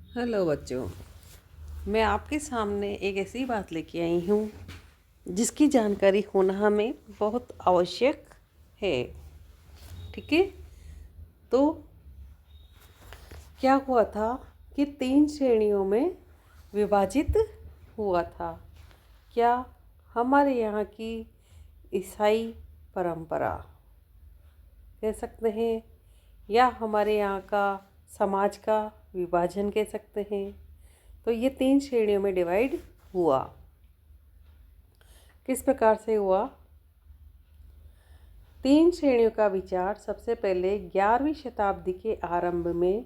Hello बच्चों। मैं आपके सामने एक ऐसी बात लेके आई हूँ जिसकी जानकारी होना हमें बहुत आवश्यक है। ठीक है, तो क्या हुआ था कि 3 श्रेणियों में विभाजित हुआ था। क्या हमारे यहाँ की ईसाई परंपरा कह सकते हैं, या हमारे यहाँ का समाज का विभाजन कह सकते हैं। तो ये 3 श्रेणियों में डिवाइड हुआ। किस प्रकार से हुआ? 3 श्रेणियों का विचार सबसे पहले 11वीं शताब्दी के आरंभ में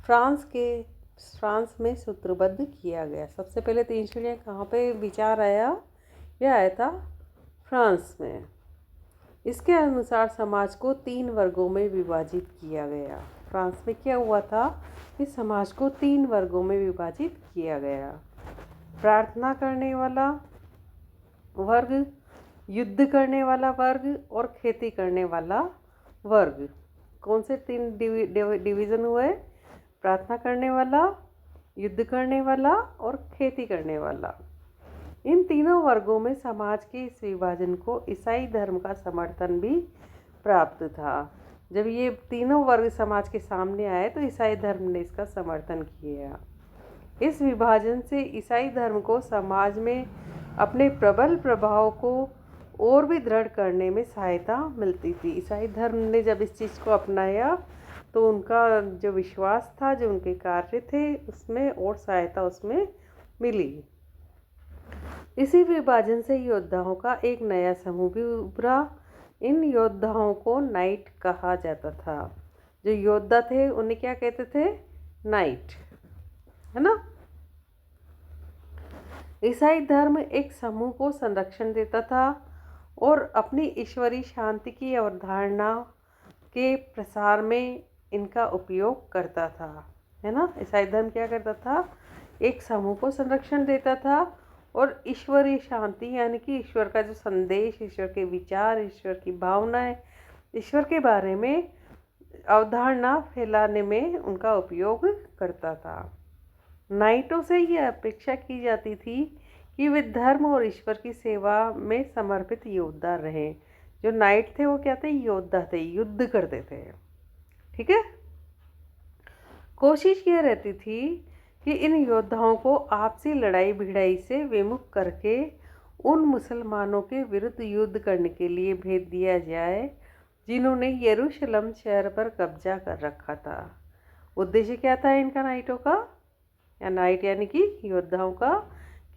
फ्रांस में सूत्रबद्ध किया गया। सबसे पहले 3 श्रेणियाँ कहाँ पे विचार आया? यह आया था फ्रांस में। इसके अनुसार समाज को 3 वर्गों में विभाजित किया गया। फ्रांस में क्या हुआ था कि समाज को 3 वर्गों में विभाजित किया गया। प्रार्थना करने वाला वर्ग, युद्ध करने वाला वर्ग और खेती करने वाला वर्ग। कौन से 3 डिवीज़न हुए? प्रार्थना करने वाला, युद्ध करने वाला और खेती करने वाला। इन तीनों वर्गों में समाज के इस विभाजन को ईसाई धर्म का समर्थन भी प्राप्त था। जब ये तीनों वर्ग समाज के सामने आए तो ईसाई धर्म ने इसका समर्थन किया। इस विभाजन से ईसाई धर्म को समाज में अपने प्रबल प्रभाव को और भी दृढ़ करने में सहायता मिलती थी। ईसाई धर्म ने जब इस चीज़ को अपनाया तो उनका जो विश्वास था, जो उनके कार्य थे, उसमें और सहायता उसमें मिली। इसी विभाजन से योद्धाओं का एक नया समूह भी उभरा। इन योद्धाओं को नाइट कहा जाता था। जो योद्धा थे उन्हें क्या कहते थे? नाइट, है ना। ईसाई धर्म एक समूह को संरक्षण देता था और अपनी ईश्वरीय शांति की अवधारणा के प्रसार में इनका उपयोग करता था, है ना। ईसाई धर्म क्या करता था? एक समूह को संरक्षण देता था और ईश्वरीय शांति यानी कि ईश्वर का जो संदेश, ईश्वर के विचार, ईश्वर की भावनाएं, ईश्वर के बारे में अवधारणा फैलाने में उनका उपयोग करता था। नाइटों से यह अपेक्षा की जाती थी कि वे धर्म और ईश्वर की सेवा में समर्पित योद्धा रहे। जो नाइट थे वो क्या थे? योद्धा थे, युद्ध करते थे। ठीक है। कोशिश यह रहती थी कि इन योद्धाओं को आपसी लड़ाई भिड़ाई से विमुख करके उन मुसलमानों के विरुद्ध युद्ध करने के लिए भेज दिया जाए जिन्होंने यरूशलेम शहर पर कब्जा कर रखा था। उद्देश्य क्या था इनका, नाइटों का, या नाइट यानी कि योद्धाओं का,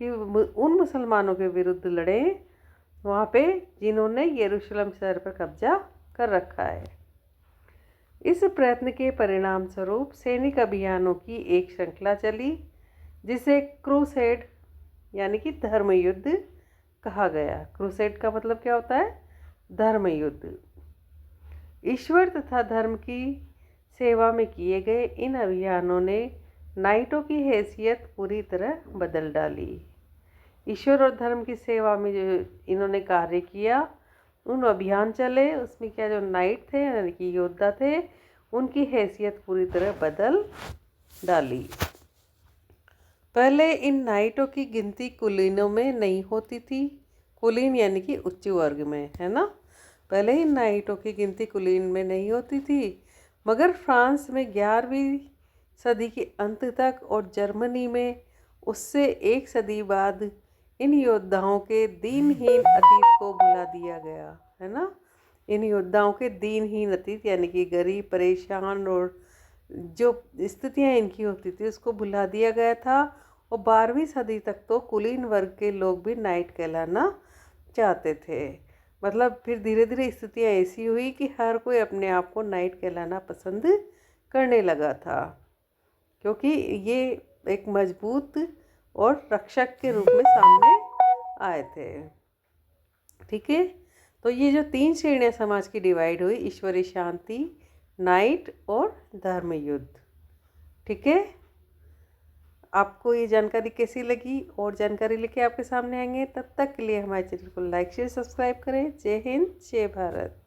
कि उन मुसलमानों के विरुद्ध लड़े वहाँ पे जिन्होंने यरूशलेम शहर पर कब्जा कर रखा है। इस प्रयत्न के परिणाम स्वरूप सैनिक अभियानों की एक श्रृंखला चली जिसे क्रूसेड यानी कि धर्म युद्ध कहा गया। क्रूसेड का मतलब क्या होता है? धर्म युद्ध। ईश्वर तथा धर्म की सेवा में किए गए इन अभियानों ने नाइटों की हैसियत पूरी तरह बदल डाली। ईश्वर और धर्म की सेवा में जो इन्होंने कार्य किया, उन अभियान चले, उसमें क्या जो नाइट थे यानी कि योद्धा थे, उनकी हैसियत पूरी तरह बदल डाली। पहले इन नाइटों की गिनती कुलीनों में नहीं होती थी। कुलीन यानी कि उच्च वर्ग में, है ना। पहले इन नाइटों की गिनती कुलीन में नहीं होती थी, मगर फ्रांस में 11वीं सदी के अंत तक और जर्मनी में उससे 1 सदी बाद इन योद्धाओं के दीनहीन अतीत को भुला दिया गया, है ना। इन योद्धाओं के दीनहीन अतीत यानी कि गरीब, परेशान और जो स्थितियाँ इनकी होती थी उसको भुला दिया गया था। और 12वीं सदी तक तो कुलीन वर्ग के लोग भी नाइट कहलाना चाहते थे। मतलब फिर धीरे धीरे स्थितियाँ ऐसी हुई कि हर कोई अपने आप को नाइट कहलाना पसंद करने लगा था, क्योंकि ये एक मजबूत और रक्षक के रूप में सामने आए थे। ठीक है। तो ये जो 3 श्रेणियाँ समाज की डिवाइड हुई, ईश्वरीय शांति, नाइट और धर्म युद्ध। ठीक है। आपको ये जानकारी कैसी लगी? और जानकारी लेके आपके सामने आएंगे। तब तक के लिए हमारे चैनल को लाइक शेयर सब्सक्राइब करें। जय हिंद, जय भारत।